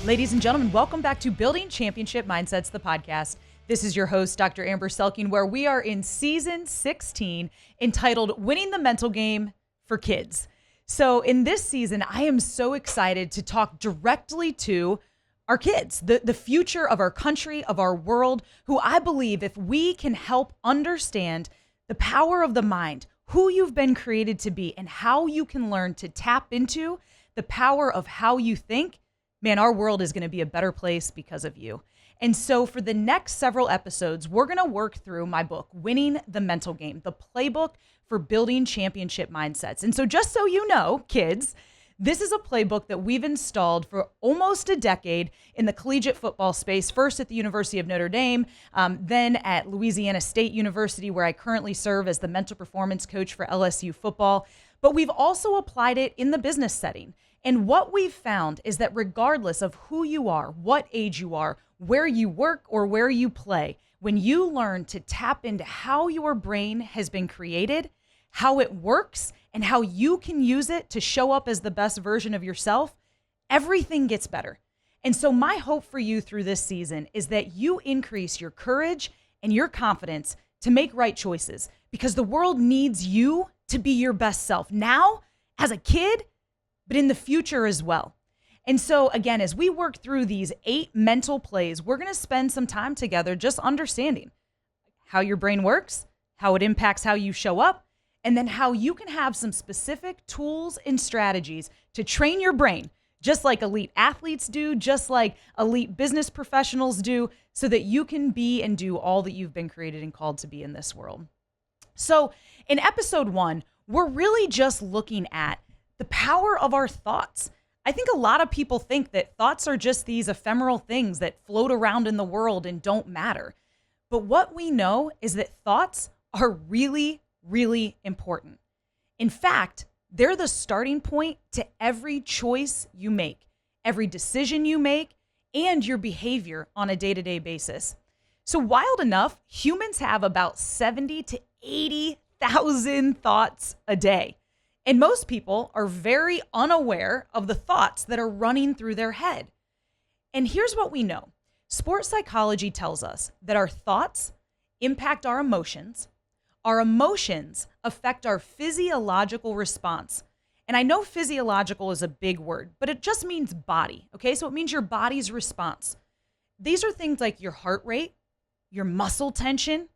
Ladies and gentlemen, welcome back to Building Championship Mindsets, the podcast. This is your host, Dr. Amber Selking, where we are in season 16 entitled Winning the Mental Game for Kids. So in this season, I am so excited to talk directly to our kids, the future of our country, of our world, who I believe if we can help understand the power of the mind, who you've been created to be, and how you can learn to tap into the power of how you think, man, our world is going to be a better place because of you. And so for the next several episodes, we're going to work through my book, Winning the Mental Game, the playbook for building championship mindsets. And so just so you know, kids, this is a playbook that we've installed for almost a decade in the collegiate football space, first at the University of Notre Dame, then at Louisiana State University, where I currently serve as the mental performance coach for LSU football. But we've also applied it in the business setting. And what we've found is that regardless of who you are, what age you are, where you work or where you play, when you learn to tap into how your brain has been created, how it works, and how you can use it to show up as the best version of yourself, everything gets better. And so my hope for you through this season is that you increase your courage and your confidence to make right choices, because the world needs you to be your best self now as a kid, but in the future as well. And so again, as we work through these 8 mental plays, we're going to spend some time together just understanding how your brain works, how it impacts how you show up, and then how you can have some specific tools and strategies to train your brain, just like elite athletes do, just like elite business professionals do, so that you can be and do all that you've been created and called to be in this world. So in episode 1, we're really just looking at the power of our thoughts. I think a lot of people think that thoughts are just these ephemeral things that float around in the world and don't matter. But what we know is that thoughts are really, really important. In fact, they're the starting point to every choice you make, every decision you make, and your behavior on a day-to-day basis. So wild enough, humans have about 70 to 80,000 thoughts a day. And most people are very unaware of the thoughts that are running through their head. And here's what we know. Sports psychology tells us that our thoughts impact our emotions affect our physiological response. And I know physiological is a big word, but it just means body, okay? So it means your body's response. These are things like your heart rate, your muscle tension,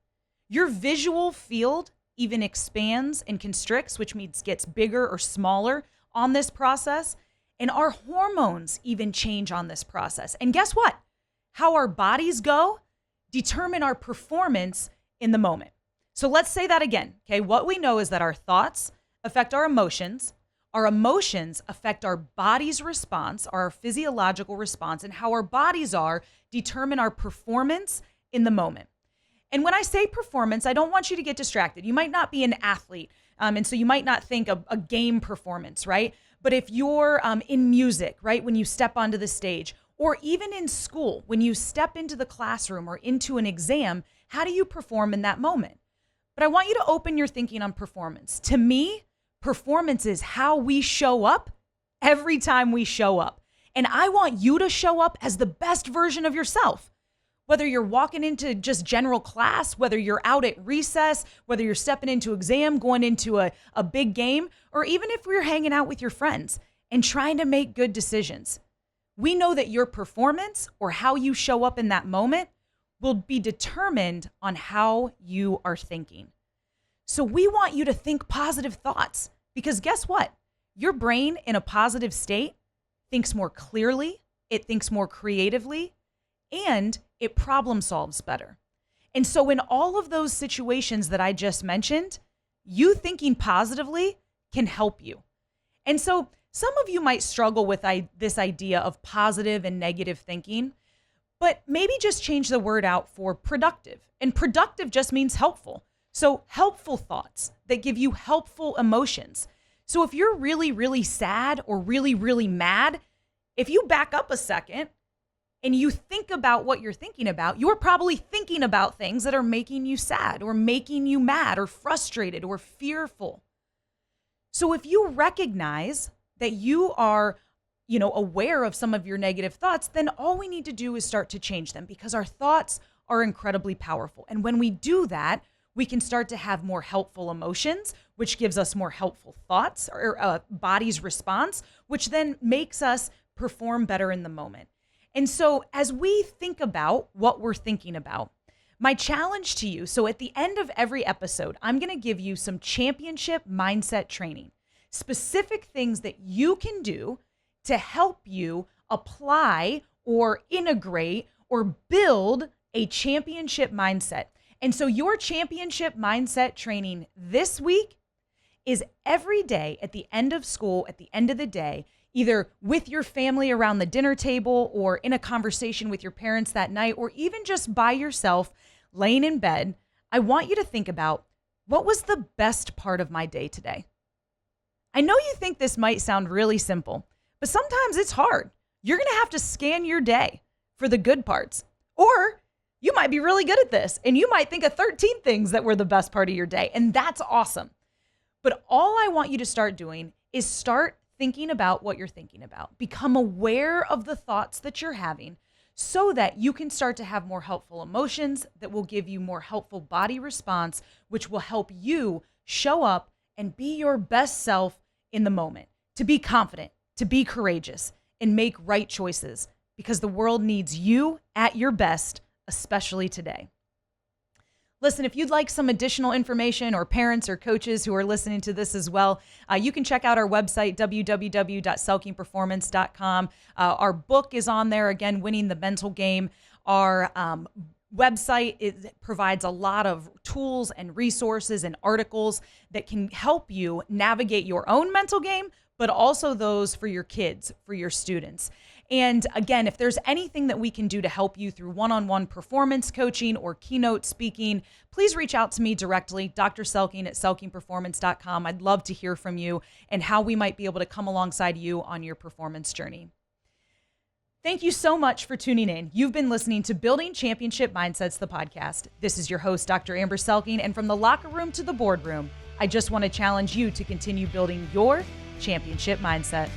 your visual field even expands and constricts, which means gets bigger or smaller on this process. And our hormones even change on this process. And guess what? How our bodies go determine our performance in the moment. So let's say that again, okay? What we know is that our thoughts affect our emotions affect our body's response, our physiological response, and how our bodies are determine our performance in the moment. And when I say performance, I don't want you to get distracted. You might not be an athlete, and so you might not think of a game performance, right? But if you're in music, right, when you step onto the stage, or even in school, when you step into the classroom or into an exam, how do you perform in that moment? But I want you to open your thinking on performance. To me, performance is how we show up every time we show up. And I want you to show up as the best version of yourself. Whether you're walking into just general class, whether you're out at recess, whether you're stepping into exam, going into a big game, or even if we're hanging out with your friends and trying to make good decisions. We know that your performance or how you show up in that moment will be determined on how you are thinking. So we want you to think positive thoughts, because guess what? Your brain in a positive state thinks more clearly, it thinks more creatively, and it problem solves better. And so in all of those situations that I just mentioned, you thinking positively can help you. And so some of you might struggle with this idea of positive and negative thinking, but maybe just change the word out for productive. And productive just means helpful. So helpful thoughts that give you helpful emotions. So if you're really, really sad or really, really mad, if you back up a second and you think about what you're thinking about, you're probably thinking about things that are making you sad or making you mad or frustrated or fearful. So if you recognize that you are, aware of some of your negative thoughts, then all we need to do is start to change them, because our thoughts are incredibly powerful. And when we do that, we can start to have more helpful emotions, which gives us more helpful thoughts, or body's response, which then makes us perform better in the moment. And so as we think about what we're thinking about, my challenge to you, so at the end of every episode, I'm going to give you some championship mindset training, specific things that you can do to help you apply or integrate or build a championship mindset. And so your championship mindset training this week is every day at the end of school, at the end of the day, either with your family around the dinner table or in a conversation with your parents that night, or even just by yourself laying in bed. I want you to think about, what was the best part of my day today? I know you think this might sound really simple, but sometimes it's hard. You're going to have to scan your day for the good parts. Or you might be really good at this and you might think of 13 things that were the best part of your day, and that's awesome. But all I want you to start doing is start thinking about what you're thinking about. Become aware of the thoughts that you're having so that you can start to have more helpful emotions that will give you more helpful body response, which will help you show up and be your best self in the moment, to be confident, to be courageous, and make right choices, because the world needs you at your best, especially today. Listen, if you'd like some additional information, or parents or coaches who are listening to this as well, you can check out our website, www.selkingperformance.com. Our book is on there, again, Winning the Mental Game. Our website provides a lot of tools and resources and articles that can help you navigate your own mental game, but also those for your kids, for your students. And again, if there's anything that we can do to help you through one-on-one performance coaching or keynote speaking, please reach out to me directly, Dr. Selking at selkingperformance.com. I'd love to hear from you and how we might be able to come alongside you on your performance journey. Thank you so much for tuning in. You've been listening to Building Championship Mindsets, the podcast. This is your host, Dr. Amber Selking, and from the locker room to the boardroom, I just want to challenge you to continue building your championship mindset.